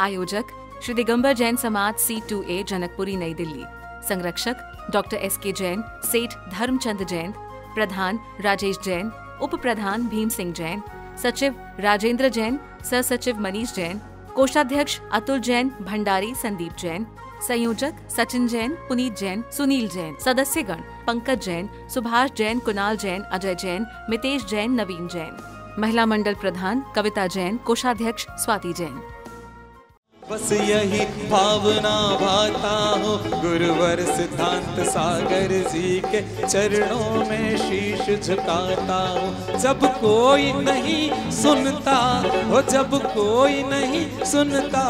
आयोजक श्री दिगंबर जैन समाज C2A जनकपुरी नई दिल्ली। संरक्षक डॉक्टर SK जैन, सेठ धर्मचंद जैन, प्रधान राजेश जैन, उप प्रधान भीम सिंह जैन, सचिव राजेंद्र जैन, सह सचिव मनीष जैन, कोषाध्यक्ष अतुल जैन, भंडारी संदीप जैन, संयोजक सचिन जैन, पुनीत जैन, सुनील जैन, सदस्यगण पंकज जैन, सुभाष जैन, कुणाल जैन, अजय जैन, मितेश जैन, नवीन जैन। महिला मंडल प्रधान कविता जैन, कोषाध्यक्ष स्वाति जैन। बस यही भावना भाता हो गुरुवर सिद्धांत सागर जी के चरणों में शीश झुकाता हो। जब कोई नहीं सुनता हो, जब कोई नहीं सुनता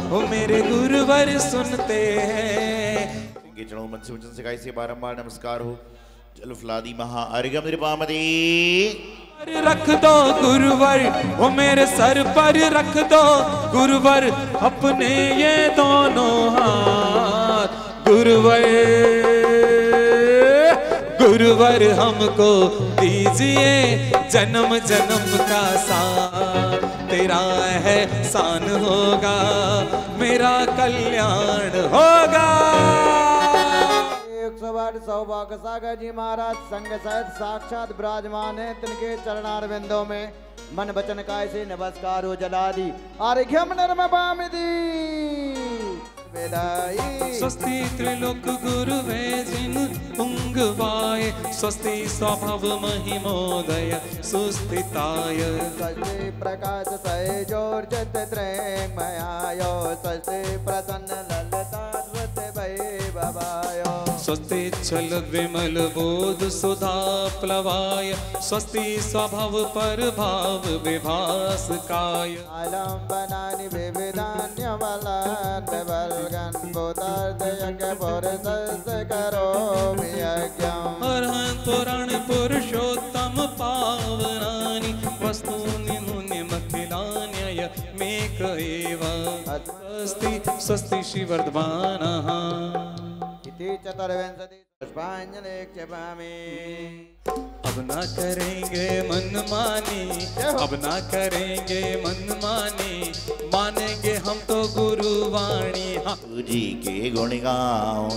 हो, मेरे गुरुवर सुनते हैं। इनके चरणों में से वचन सिखाई से बारंबार नमस्कार हो। जल फलादी महा अर्घम निर्वामदे रख दो गुरुवर, वो मेरे सर पर रख दो गुरुवर, अपने ये दोनों हाथ। गुरुवर गुरुवर हमको दीजिए जन्म जन्म का साथ, तेरा एहसान होगा मेरा कल्याण होगा। 108 सौभाग्य सागर जी महाराज संग सहित साक्षात विराजमान है। तिनके चरणारविंदों में मन वचन काय से नमस्कार हो जलादि अर्घ्यम निर्मपामिति वेदाई। स्वस्ति त्रिलोक गुरुवे जिन पुंगवाय, स्वस्ति स्वभाव महिमोदय सुस्थिताय। स्वस्ति प्रकाश सैजोर्जत त्रयमयायो, स्वस्ति प्रसन्न ललिता वैभवायो। स्वस्ति छल विमल बोध सुधा प्लवाय, स्वस्ति स्वभाव पर भाव विभासकाय। आलम्बनानि विविधान्यवलान् बलगन् भूतार्थ यज्ञ पुरुषस्य करोमि यज्ञम्। अरहं पुराण पुरुषोत्तम पावनानि, वस्तूनि मुनिमखिलान्यय मेक एव। स्वस्ति स्वस्ति श्रीवर्धमानः। चतुर्विंशति पुष्पांजलि क्षिपामि। अब ना करेंगे मनमानी, अब ना करेंगे मनमानी, मानेंगे हम तो गुरुवाणी। जी के गुण गाओ।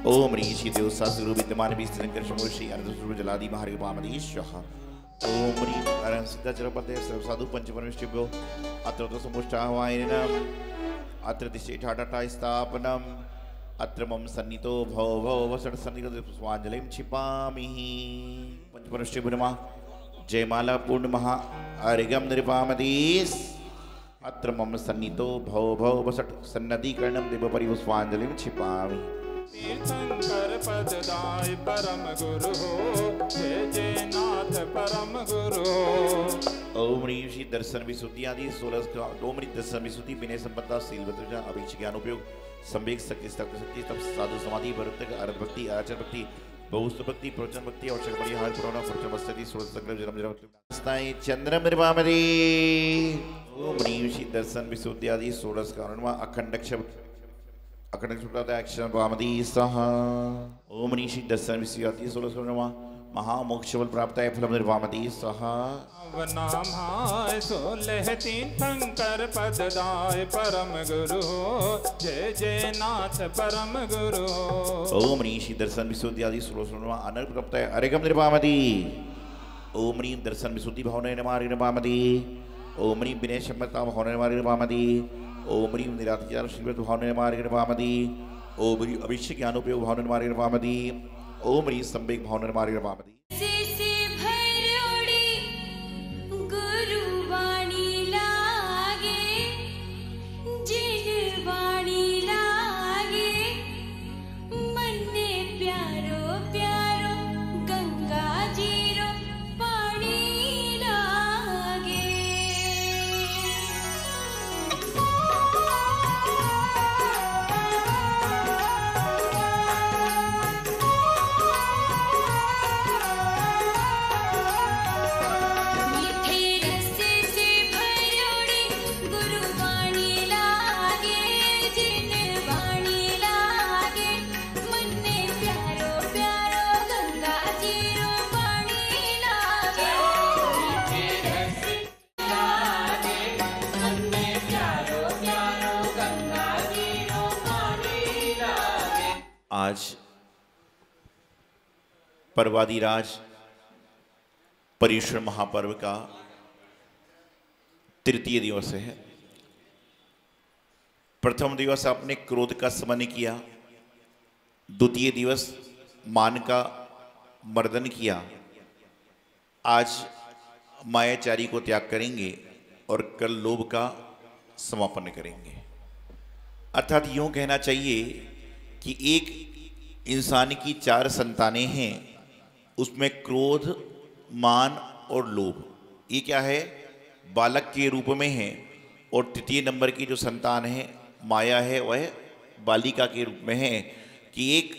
ओम ऋषि देव ससुरु विद्यमान विस्तृंकर समोषी अर्धसुरु जलादि महार्ग पामदीश्वः। ओम ऋ अरं सिद्धचरपते सर्व साधु पंचपरमेष्टिभ्यो अत्र तो समुष्टाहवायनम अत्र दिशेठाटा स्थापनम अत्र मम सन्नितो भव भव वसट सन्नितो स्वांजलिं क्षिपामि। पंचपरमेष्टिभ्यो जयमाला पूर्ण महा अर्घ्यम निर्वामदीस। अत्र मम सन्नितो भव भव वसट सन्नदीकरणं देव परिवस्वांजलिं क्षिपामि। तीर्थंकर पददाय परम गुरु हो, जय जय नाथ परम गुरु हो। ओम ह्रीं श्री दर्शन विशुद्धि आदि 16 ओम ह्रीं दर्शन विशुद्धि विनय संपदा शील वृत्ति अभिष्ट ज्ञान उपयोग संवेग शक्ति शक्ति तप साधु समाधि भक्त अर्थ भक्ति आचरण भक्ति बहुस्तु भक्ति प्रवचन भक्ति आवश्यक परिहार पुराण प्रवचन वस्तति सोल संग्रह जन्म जन्म स्थाई चंद्रम निर्वामदे। ओम ह्रीं श्री दर्शन विशुद्धि आदि 16 कारण अखंड अखंड अक्षर वामदी सह। ओम ऋषि दर्शन विषयाति 16 महामोक्षबल प्राप्त है फलम निर्वामदी सह। नामाय 16 तीर्थंकर पददाय परम गुरु हो, जय जय नाथ परम गुरु हो। ओम ऋषि दर्शन विशुद्धि आदि 16 अनर्थ प्राप्त है अरेगम निर्वामदी। ओम ह्रीं दर्शन विशुद्धि भावने नमारि निर्वामदी। ओम ह्रीं विनय क्षमता भावने नमारि निर्वामदी। ओम ह्रीं निरात्यार शिवत भावने नमारि निर्वामदी। ओम ह्रीं अभिषेक ज्ञानोपयोग भावने नमारि निर्वामदी। ओम ह्रीं संवेग भावने नमारि निर्वामदी। आज पर्वादिराज पर्युषण महापर्व का तृतीय दिवस है। प्रथम दिवस आपने क्रोध का समन किया, द्वितीय दिवस मान का मर्दन किया। आज मायाचारी को त्याग करेंगे और कल लोभ का समापन करेंगे। अर्थात यूं कहना चाहिए कि एक इंसान की 4 संतानें हैं, उसमें क्रोध, मान और लोभ, ये क्या है, बालक के रूप में है। और तृतीय नंबर की जो संतान है माया है, वह बालिका के रूप में है। कि एक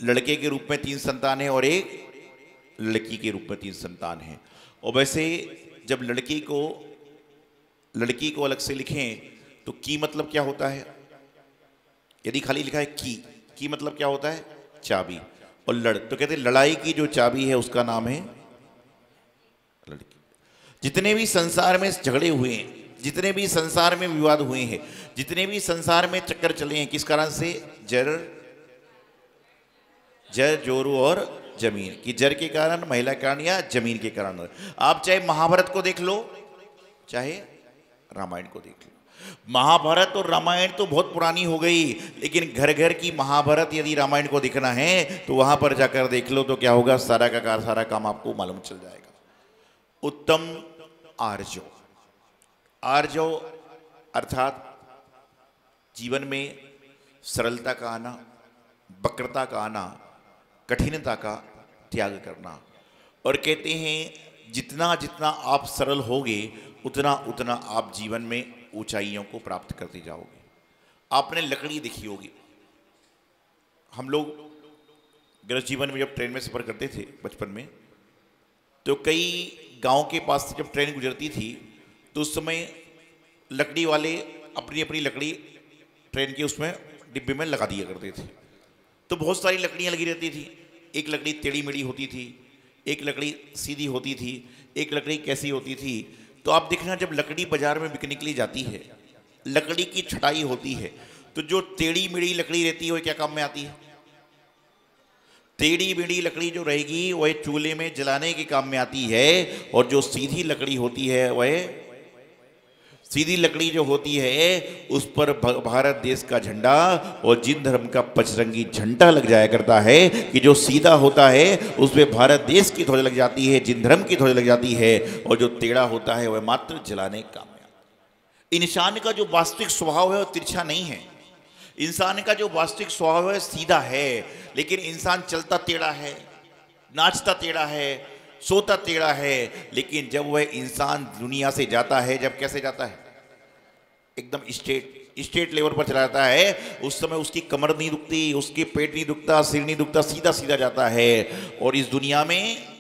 लड़के के रूप में 3 संतान है और एक लड़की के रूप में 3 संतान है। और वैसे जब लड़की को अलग से लिखें तो की मतलब क्या होता है? यदि खाली लिखा है की मतलब क्या होता है? चाबी। और लड़ तो कहते हैं लड़ाई की जो चाबी है उसका नाम है लड़की। जितने भी संसार में झगड़े हुए हैं, जितने भी संसार में विवाद हुए हैं, जितने भी संसार में चक्कर चले हैं, किस कारण से? जर जोरू और जमीन। कि जर के कारण, महिला के कारण या जमीन के कारण। आप चाहे महाभारत को देख लो, चाहे रामायण को देख लो। महाभारत और रामायण तो बहुत पुरानी हो गई, लेकिन घर घर की महाभारत यदि रामायण को देखना है तो वहां पर जाकर देख लो तो क्या होगा, सारा काम आपको मालूम चल जाएगा। उत्तम आर्जव अर्थात जीवन में सरलता का आना, वक्रता का आना, कठिनता का त्याग करना। और कहते हैं जितना जितना आप सरल होगे उतना उतना आप जीवन में ऊंचाइयों को प्राप्त करते जाओगे। आपने लकड़ी देखी होगी। हम लोग गृह जीवन में जब ट्रेन में सफ़र करते थे बचपन में, तो कई गांव के पास से जब ट्रेन गुजरती थी तो उस समय लकड़ी वाले अपनी अपनी लकड़ी ट्रेन के उसमें डिब्बे में लगा दिया करते थे। तो बहुत सारी लकड़ियाँ लगी रहती थी। एक लकड़ी टेढ़ी मेढ़ी होती थी, एक लकड़ी सीधी होती थी, एक लकड़ी कैसी होती थी। तो आप देखना जब लकड़ी बाजार में बिकने के लिए जाती है, लकड़ी की छटाई होती है, तो जो टेढ़ी मेढ़ी लकड़ी रहती है वह क्या काम में आती है? टेढ़ी मेढ़ी लकड़ी जो रहेगी वह चूल्हे में जलाने के काम में आती है। और जो सीधी लकड़ी होती है, वह सीधी लकड़ी जो होती है उस पर भारत देश का झंडा और जिन धर्म का पचरंगी झंडा लग जाया करता है। कि जो सीधा होता है उस पर भारत देश की ध्वज लग जाती है, जिन धर्म की ध्वज लग जाती है। और जो टेढ़ा होता है वह मात्र जलाने का काम में आता है। इंसान का जो वास्तविक स्वभाव है वह तिरछा नहीं है। इंसान का जो वास्तविक स्वभाव है सीधा है, लेकिन इंसान चलता टेढ़ा है, नाचता टेढ़ा है, सोता टेढ़ा है। लेकिन जब वह इंसान दुनिया से जाता है, जब कैसे जाता है, एकदम स्टेट लेवल पर चला जाता है, उस समय उसकी कमर नहीं दुखती, उसके पेट नहीं दुखता, सिर नहीं दुखता, सीधा सीधा जाता है। और इस दुनिया में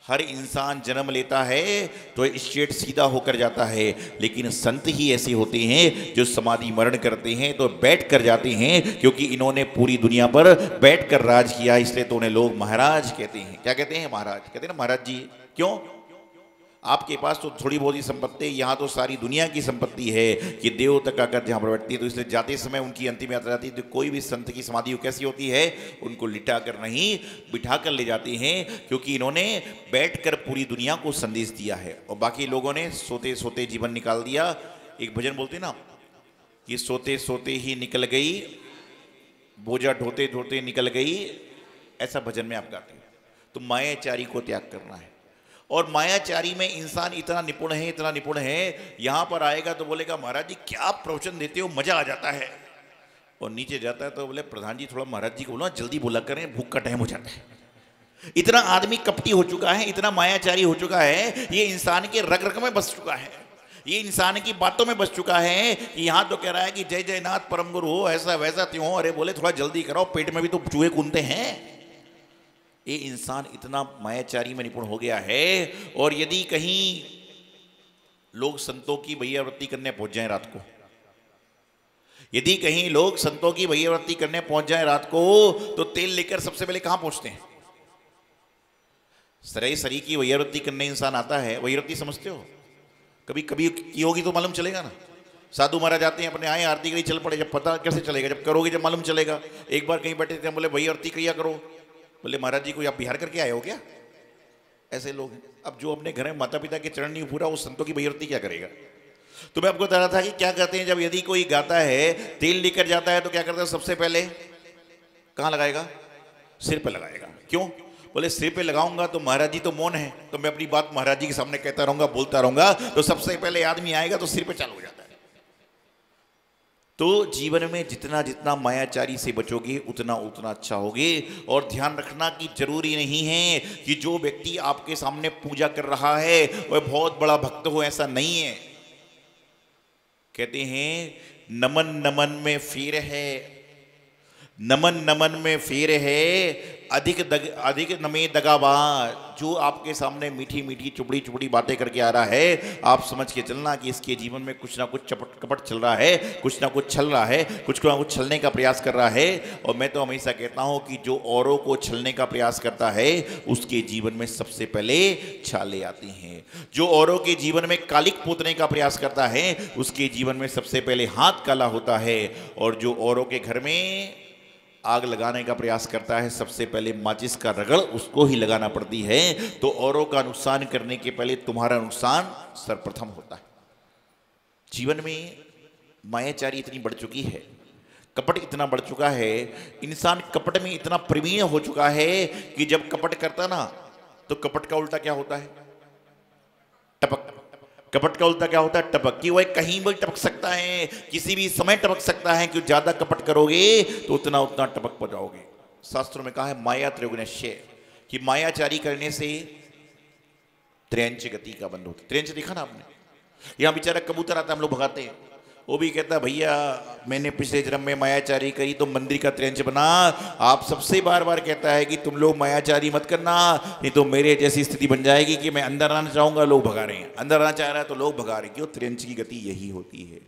हर इंसान जन्म लेता है तो स्ट्रेट सीधा होकर जाता है। लेकिन संत ही ऐसे होते हैं जो समाधि मरण करते हैं तो बैठ कर जाते हैं, क्योंकि इन्होंने पूरी दुनिया पर बैठ कर राज किया, इसलिए तो उन्हें लोग महाराज कहते हैं। क्या कहते हैं? महाराज कहते हैं ना, महाराज जी। क्यों? आपके पास तो थोड़ी बहुत ही संपत्ति है, यहाँ तो सारी दुनिया की संपत्ति है कि देव तक आकर जहाँ पर बैठती है। तो इसलिए जाते समय उनकी अंतिम यात्रा जाती है तो कोई भी संत की समाधि कैसी होती है, उनको लिटा कर नहीं बिठा कर ले जाते हैं, क्योंकि इन्होंने बैठकर पूरी दुनिया को संदेश दिया है। और बाकी लोगों ने सोते सोते जीवन निकाल दिया। एक भजन बोलते ना कि सोते सोते ही निकल गई, बोझा ढोते ढोते निकल गई, ऐसा भजन में आप गाते हैं। तो मायाचारी को त्याग करना है। और मायाचारी में इंसान इतना निपुण है, इतना निपुण है, यहाँ पर आएगा तो बोलेगा महाराज जी क्या प्रवचन देते हो, मजा आ जाता है। और नीचे जाता है तो बोले प्रधान जी थोड़ा महाराज जी को बोलो जल्दी बोला करें, भूख का टाइम हो जाता है। इतना आदमी कपटी हो चुका है, इतना मायाचारी हो चुका है, ये इंसान के रग रग में बस चुका है, ये इंसान की बातों में बस चुका है। कि यहाँ तो कह रहा है कि जय जयनाथ परम गुरु हो, ऐसा वैसा त्यों, अरे बोले थोड़ा जल्दी कराओ, पेट में भी तो चूहे कूदते हैं। ये इंसान इतना मायाचारी में निपुण हो गया है। और यदि कहीं लोग संतों की भैयावृत्ति करने पहुंच जाएं रात को, यदि कहीं लोग संतों की भैयावृत्ति करने पहुंच जाएं रात को, तो तेल लेकर सबसे पहले कहां पहुंचते हैं? सराय सरी की भैयावृत्ति करने इंसान आता है। भैयावृत्ति समझते हो? कभी कभी की होगी तो मालूम चलेगा ना। साधु महाराज आते हैं, अपने आए आरती करी चल पड़े। जब पता कैसे चलेगा, जब करोगे जब मालूम चलेगा। एक बार कहीं बैठे थे, बोले भैया आरती क्रिया करो। बोले महाराज जी कोई आप बिहार करके आए हो क्या? ऐसे लोग हैं। अब जो अपने घर में माता पिता के चरण नहीं पूरा, वो संतों की भैया आरती क्या करेगा? तो मैं आपको बता रहा था कि क्या कहते हैं, जब यदि कोई गाता है, तेल लेकर जाता है तो क्या करता है, सबसे पहले कहाँ लगाएगा? सिर पे लगाएगा। क्यों? बोले सिर पे लगाऊंगा तो महाराज जी तो मौन है, तो मैं अपनी बात महाराज जी के सामने कहता रहूंगा, बोलता रहूंगा, तो सबसे पहले आदमी आएगा तो सिर पे चालू हो जाता है। तो जीवन में जितना जितना मायाचारी से बचोगे उतना उतना अच्छा होगे। और ध्यान रखना कि जरूरी नहीं है कि जो व्यक्ति आपके सामने पूजा कर रहा है वह बहुत बड़ा भक्त हो, ऐसा नहीं है। कहते हैं नमन नमन में फेर है, नमन नमन में फेर है, अधिक नमे दगाबाज। जो आपके सामने मीठी मीठी चुपड़ी चुपड़ी बातें करके आ रहा है, आप समझ के चलना कि इसके जीवन में कुछ ना कुछ चपट कपट चल रहा है, कुछ ना कुछ छल रहा है, कुछ ना कुछ छलने का प्रयास कर रहा है। और मैं तो हमेशा कहता हूं कि जो औरों को छलने का प्रयास करता है उसके जीवन में सबसे पहले छाले आती हैं। जो औरों के जीवन में कालिक पोतने का प्रयास करता है उसके जीवन में सबसे पहले हाथ काला होता है। और जो औरों के घर में आग लगाने का प्रयास करता है, सबसे पहले माचिस का रगड़ उसको ही लगाना पड़ती है। तो औरों का नुकसान करने के पहले तुम्हारा नुकसान सर्वप्रथम होता है। जीवन में मायाचारी इतनी बढ़ चुकी है, कपट इतना बढ़ चुका है, इंसान कपट में इतना प्रवीण हो चुका है कि जब कपट करता ना तो कपट का उल्टा क्या होता है? टपक। कपट का उल्टा क्या होता है? टपक। कि वह कहीं भी टपक सकता है, किसी भी समय टपक सकता है। कि ज्यादा कपट करोगे तो उतना उतना टपक हो जाओगे। शास्त्रों में कहा है माया त्रयोगुण्यस्य, कि मायाचारी करने से त्रयंच गति का बंध होता है। त्रयंच देखा ना आपने? यहाँ बेचारा कबूतर आता है, हम लोग भगाते हैं, वो भी कहता भैया मैंने पिछले जन्म में मायाचारी करी तो मंदिर का त्रयंच बना। आप सबसे बार बार कहता है कि तुम लोग मायाचारी मत करना, नहीं तो मेरे जैसी स्थिति बन जाएगी कि मैं अंदर आना चाहूंगा, लोग भगा रहे हैं, अंदर आना चाह रहा है तो लोग भगा रहे हैं। क्यों? त्रयंच की गति यही होती है।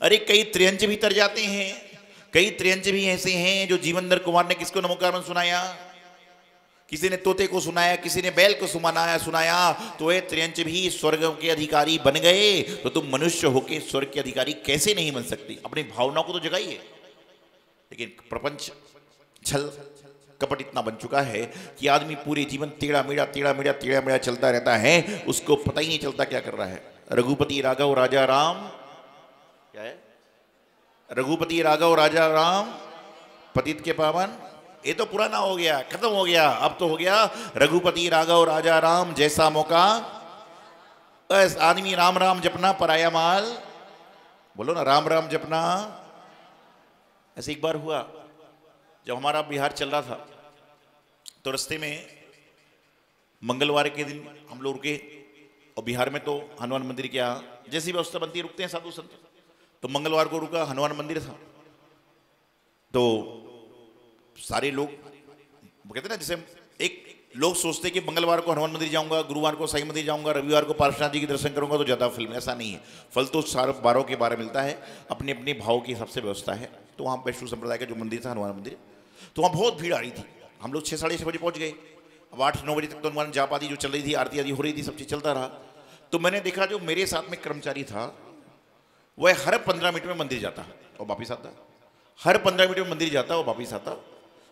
अरे कई त्रयंच भी तर जाते हैं, कई त्रयंच भी ऐसे हैं जो जीवनधर कुमार ने किसको नमोकार सुनाया, किसी ने तोते को सुनाया, किसी ने बैल को सुनाया, तो ये त्रयंच भी स्वर्ग के अधिकारी बन गए। तो तुम मनुष्य होके स्वर्ग के अधिकारी कैसे नहीं बन सकते? अपनी भावनाओं को तो जगाइए। लेकिन प्रपंच छल कपट इतना बन चुका है कि आदमी पूरे जीवन टेढ़ा मेढ़ा चलता रहता है, उसको पता ही नहीं चलता क्या कर रहा है। रघुपति राघव राजा राम, क्या है? रघुपति राघव राजा राम पतित के पावन। ये तो पुराना हो गया, खत्म हो गया। अब तो हो गया रघुपति राघव राजा राम, जैसा मौका बस आदमी राम राम जपना, पराया माल। बोलो ना राम राम जपना। ऐसे एक बार हुआ जब हमारा बिहार चल रहा था, तो रास्ते में मंगलवार के दिन हम लोग रुके। और बिहार में तो हनुमान मंदिर के यहाँ जैसी व्यवस्था बनती है रुकते हैं साधु संत। तो मंगलवार को रुका, हनुमान मंदिर था। तो सारे लोग कहते ना, जैसे एक लोग सोचते कि मंगलवार को हनुमान मंदिर जाऊंगा, गुरुवार को साईं मंदिर जाऊंगा, रविवार को पार्श्वनाथ जी के दर्शन करूंगा तो ज़्यादा फल मिले। ऐसा नहीं है, फल तो सारे 12 के 12 मिलता है, अपने अपने भाव के हिसाब से व्यवस्था है। तो वहाँ वैष्णव संप्रदाय का जो मंदिर था हनुमान मंदिर, तो वहाँ बहुत भीड़ आ रही थी। हम लोग 6 साढ़े 6 बजे पहुँच गए। अब 8-9 बजे तक तो हनुमान जाप आदि जो चल रही थी, आरती आदि हो रही थी, सब चीज़ चलता रहा। तो मैंने देखा जो मेरे साथ में कर्मचारी था वह हर 15 मिनट में मंदिर जाता और वापिस आता, हर 15 मिनट में मंदिर जाता और वापिस आता।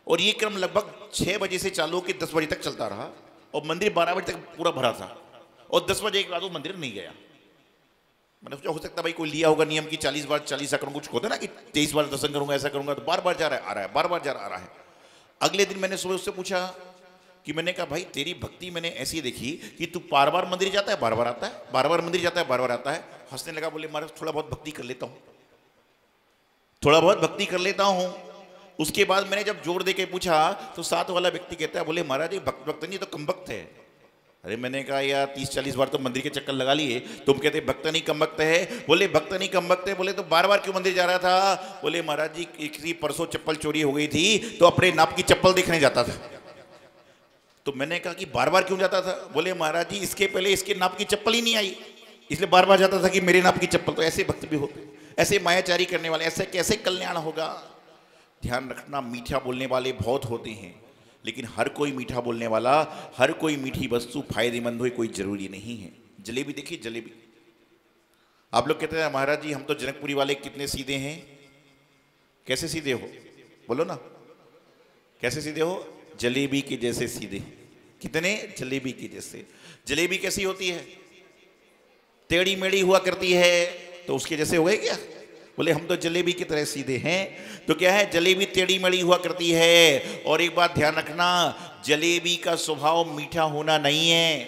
और ये क्रम लगभग 6 बजे से चालू होकर 10 बजे तक चलता रहा। और मंदिर 12 बजे तक पूरा भरा था। और 10 बजे के बाद वो मंदिर नहीं गया। मैंने सोचा हो सकता भाई कोई लिया होगा नियम की 40 बार 40 करूँगा, कुछ होता ना कि 23 बार दर्शन करूंगा, ऐसा करूंगा। तो बार बार जा रहा है, आ रहा है, बार बार जा रहा है। अगले दिन मैंने सुबह उससे पूछा कि मैंने कहा भाई तेरी भक्ति मैंने ऐसी देखी कि तू बार बार मंदिर जाता है, बार बार आता है, बार बार मंदिर जाता है, बार बार आता है। हंसने लगा, बोले महाराज थोड़ा बहुत भक्ति कर लेता हूँ, थोड़ा बहुत भक्ति कर लेता हूँ। उसके बाद मैंने जब जोर दे के पूछा तो साथ वाला व्यक्ति कहता है, बोले महाराज ये भक्त नहीं तो कम भक्त है। अरे मैंने कहा यार 30-40 बार तो मंदिर के चक्कर लगा लिए, तुम कहते भक्त नहीं कम भक्त है। बोले भक्त नहीं कम भक्त है। बोले तो बार बार क्यों मंदिर जा रहा था? बोले महाराज जी किसी परसों चप्पल चोरी हो गई थी तो अपने नाप की चप्पल देखने जाता था। तो मैंने कहा कि बार बार क्यों जाता था? बोले महाराज जी इसके पहले इसके नाप की चप्पल ही नहीं आई, इसलिए बार बार जाता था कि मेरे नाप की चप्पल। तो ऐसे भक्त भी होते, ऐसे मायाचारी करने वाले, ऐसे कैसे कल्याण होगा? ध्यान रखना, मीठा बोलने वाले बहुत होते हैं, लेकिन हर कोई मीठा बोलने वाला, हर कोई मीठी वस्तु फायदेमंद हो कोई जरूरी नहीं है। जलेबी देखिए, जलेबी आप लोग कहते हैं महाराज जी हम तो जनकपुरी वाले कितने सीधे हैं। कैसे सीधे हो, बोलो ना, कैसे सीधे हो? जलेबी के जैसे सीधे। कितने? जलेबी के जैसे। जलेबी कैसी होती है? टेढ़ी मेढ़ी हुआ करती है, तो उसके जैसे हो गए क्या? बोले हम तो जलेबी की तरह सीधे हैं। तो क्या है, जलेबी टेढ़ी मेढ़ी हुआ करती है। और एक बात ध्यान रखना, जलेबी का स्वभाव मीठा होना नहीं है।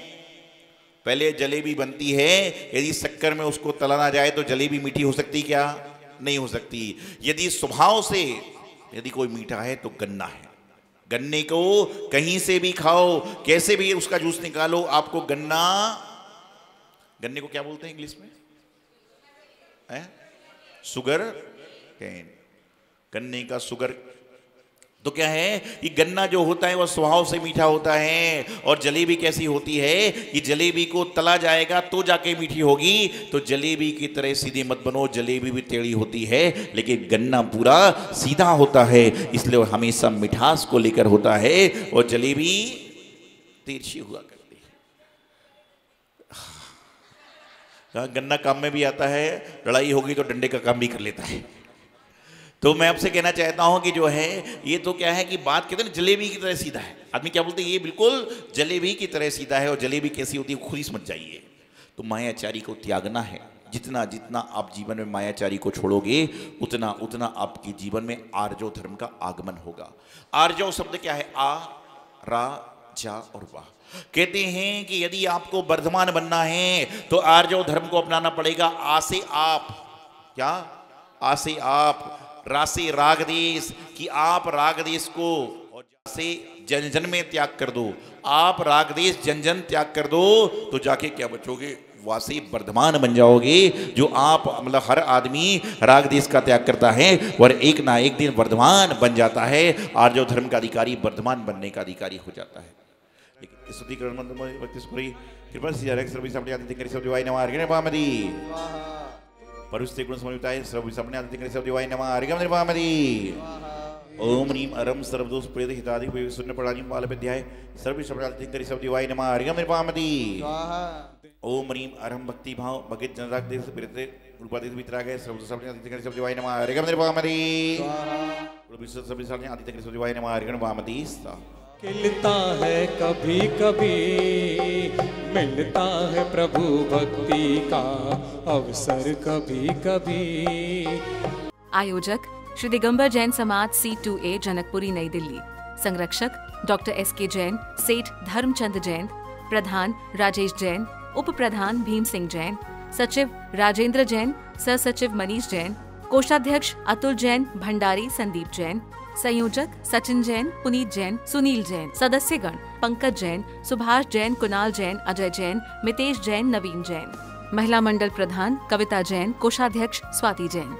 पहले जलेबी बनती है, यदि शक्कर में उसको तला ना जाए तो जलेबी मीठी हो सकती क्या? नहीं हो सकती। यदि स्वभाव से यदि कोई मीठा है तो गन्ना है। गन्ने को कहीं से भी खाओ, कैसे भी उसका जूस निकालो, आपको गन्ने को क्या बोलते हैं इंग्लिश में? Sugar cane. गन्ने का शुगर। तो क्या है कि गन्ना जो होता है वह स्वभाव से मीठा होता है। और जलेबी कैसी होती है कि जलेबी को तला जाएगा तो जाके मीठी होगी। तो जलेबी की तरह सीधे मत बनो, जलेबी भी टेढ़ी होती है लेकिन गन्ना पूरा सीधा होता है, इसलिए हमेशा मिठास को लेकर होता है। और जलेबी तिरछी हुआ करती है। गन्ना काम में भी आता है, लड़ाई होगी तो डंडे का काम भी कर लेता है। तो मैं आपसे कहना चाहता हूं कि जो है ये तो क्या है कि बात कहते हैं जलेबी की तरह सीधा है। आदमी क्या बोलते हैं, ये बिल्कुल जलेबी की तरह सीधा है। और जलेबी कैसी होती है खुद ही समझ जाइए। तो मायाचारी को त्यागना है। जितना जितना आप जीवन में मायाचारी को छोड़ोगे उतना उतना आपके जीवन में आर्जव धर्म का आगमन होगा। आर्जव शब्द क्या है? आ, रा, जा और वाह। कहते हैं कि यदि आपको वर्धमान बनना है तो आर्जव धर्म को अपनाना पड़ेगा। आ से आप, क्या? आ से आप, रा से राग देश, कि आप राग देश को, और जा से जन जन में त्याग कर दो। आप राग देश जन जन त्याग कर दो तो जाके क्या बचोगे? वासी वर्धमान बन जाओगे। जो आप मतलब हर आदमी राग देश का त्याग करता है और एक ना एक दिन वर्धमान बन जाता है। आर्जव धर्म का अधिकारी वर्धमान बनने का अधिकारी हो जाता है। लेकिन स्तुतिकरण मंत्र में भक्ति सुखरी कृपा से जरक सर्व सामने आदि करी सब दिवाई नमः अर्घ्य पामदी परुस्ते गुण समन्विताय सर्व सामने आदि करी सब दिवाई नमः अर्घ्य पामदी। ओम ह्रीम अरम सर्वदोष प्रेत हितादि शून्य प्रणाली बाल विद्याय सर्व सामने आदि करी सब दिवाई नमः अर्घ्य पामदी। ओम ह्रीम अरम भक्ति भाव भगत जनराग देव प्रेत रूपादित वितरागय सर्व सामने आदि करी सब दिवाई नमः अर्घ्य पामदी। विश्व सब सामने आदि करी सब दिवाई नमः अर्घ्य पामदी। खिलता है कभी कभी, मिलता है प्रभु भक्ति का अवसर कभी कभी। आयोजक श्री दिगंबर जैन समाज C2A जनकपुरी नई दिल्ली। संरक्षक डॉक्टर SK जैन, सेठ धर्मचंद जैन, प्रधान राजेश जैन, उप प्रधान भीम सिंह जैन, सचिव राजेंद्र जैन, सह सचिव मनीष जैन, कोषाध्यक्ष अतुल जैन, भंडारी संदीप जैन, संयोजक सचिन जैन, पुनीत जैन, सुनील जैन, सदस्यगण पंकज जैन, सुभाष जैन, कुणाल जैन, अजय जैन, मितेश जैन, नवीन जैन। महिला मंडल प्रधान कविता जैन, कोषाध्यक्ष स्वाति जैन।